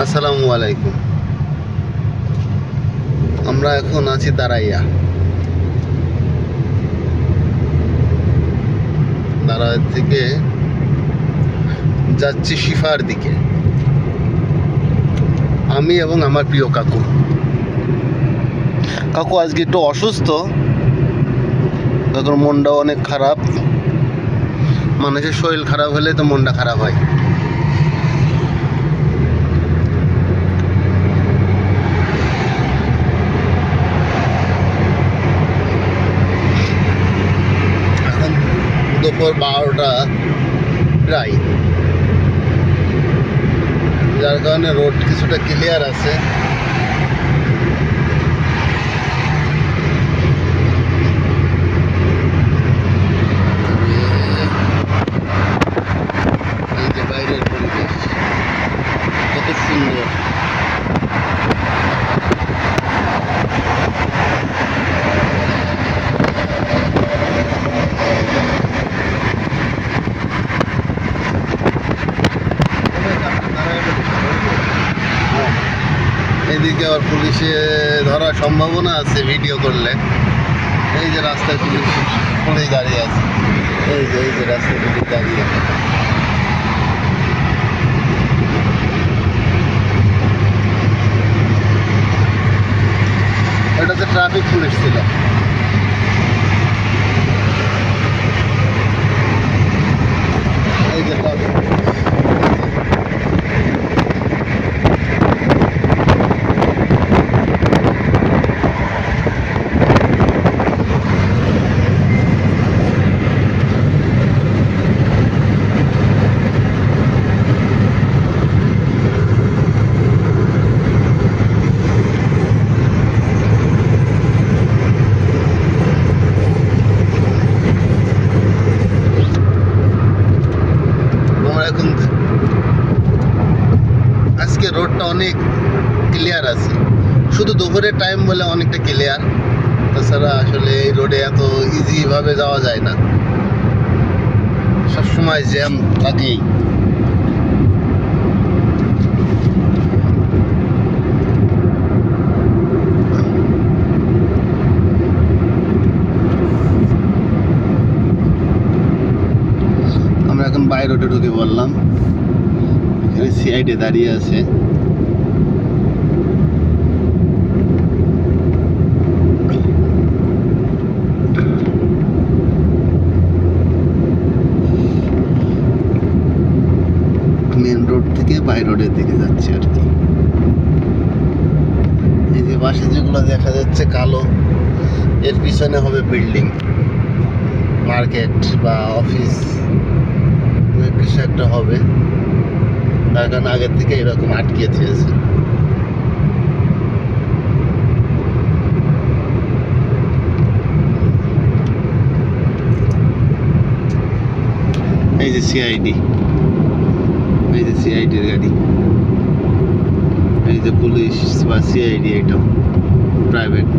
আসসালামু আলাইকুম। আমরা এখন আছি দাঁড়াইয়া থেকে যাচ্ছি শিফার দিকে, আমি এবং আমার প্রিয় কাকু। কাকু আজকে একটু অসুস্থ, কাকুর মনটাও অনেক খারাপ। মানুষের শরীর খারাপ হলে তো মনটা খারাপ হয়। এখন দুপুর 12টা প্রায়, যার কারণে রোড কিছুটা ক্লিয়ার আছে। এই যে বাইরের পরিবেশ কত সুন্দর। এদিকে আবার পুলিশে ধরার সম্ভাবনা আছে ভিডিও করলে। এই যে রাস্তায় পুলিশ দাঁড়িয়ে আছে, এই যে রাস্তায় পুলিশ দাঁড়িয়ে আছে। এটাতে ট্রাফিক পুলিশ ছিল। এই যে ট্রাফিক এখন আজকে রোডটা অনেক ক্লিয়ার আছে, শুধু দুপুরের টাইম বলে অনেকটা ক্লিয়ার। তাছাড়া আসলে এই রোডে এত ইজিভাবে যাওয়া যায় না, সবসময় জ্যাম থাকেই। আমরা এখন বাই রোডে ঢুকে পড়লাম। এখানে সিআইডি দাঁড়িয়ে আছে। মেন রোড থেকে বাই রোডের দিকে যাচ্ছে আর কি। এই যে পাশে যেগুলো দেখা যাচ্ছে কালো, এর পিছনে হবে বিল্ডিং, মার্কেট বা অফিস, কিছু একটা হবে। তার কারণে আগের থেকে এরকম আটকিয়ে দিয়েছে। এই যে সিআইডি, এই যে সিআইডির গাড়ি, এই যে পুলিশ বা সিআইডি, এটা প্রাইভেট।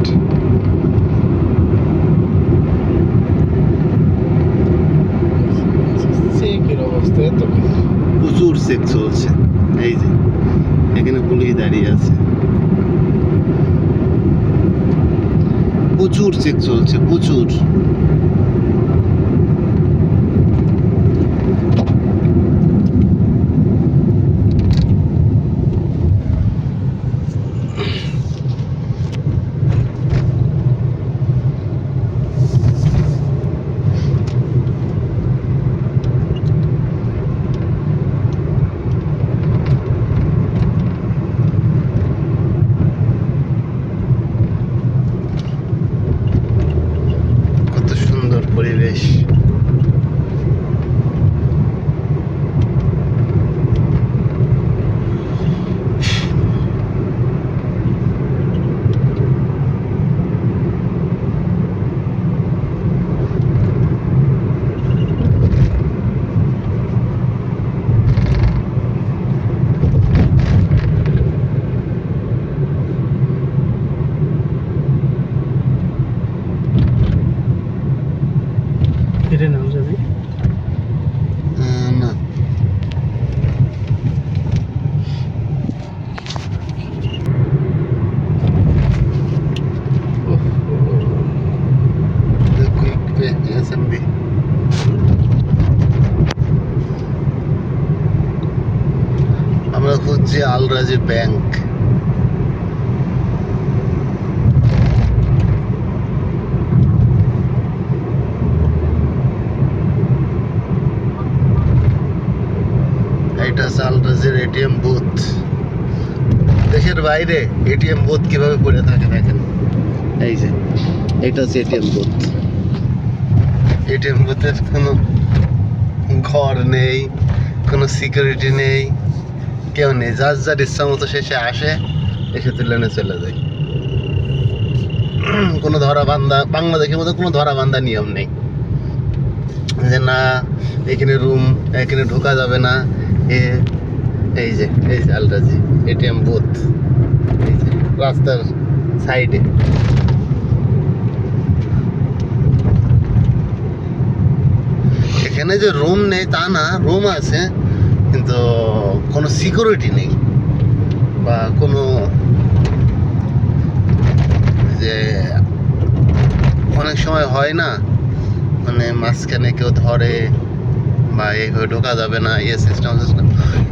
চেকের অবস্থা এত প্রচুর চেক চলছে। এই যে এখানে পুলিশ দাঁড়িয়ে আছে, প্রচুর চেক চলছে, প্রচুর। হচ্ছে আলরাজি ব্যাংক। এটা হচ্ছে আলরাজির এটিএম বুথ। দেশের বাইরে এটিএম বুথ কিভাবে পড়ে থাকে দেখেন। এই যে এটা হচ্ছে এটিএম বুথ। এটিএম বুথের কোনো ঘর নেই, কোনো সিকিউরিটি নেই, কেউ নেই। যার যার ইচ্ছা মতো শেষে আসে, এসে তুলে নিয়ে চলে যায়। কোনো ধরা বান্ধা, বাংলাদেশের মধ্যে কোনো ধরা বান্ধা নিয়ম নেই যে না এখানে রুম, এখানে ঢোকা যাবে না। এই যে আলরাজি এটিএম বুথ, এই যে রাস্তার সাইডে। এখানে যে রুম নেই তা না, রুম আছে, কিন্তু কোনো সিকিউরিটি নেই বা কোনো যে অনেক সময় হয় না, মানে মাঝখানে কেউ ধরে বা এইভাবে ঢোকা যাবে না, সিস্টেম।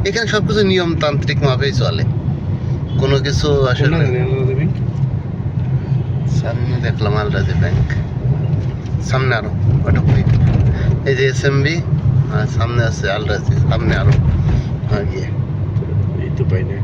এখানে সব কিছু নিয়মতান্ত্রিক মাপেই চলে, কোনো কিছু আসলে। সামনে দেখলাম আলরাজি ব্যাংক, সামনে আরো ওটা এই যে এসএমবি, আর সামনে আছে আলরাজি, সামনে আরো গিয়ে এই তো পাই না।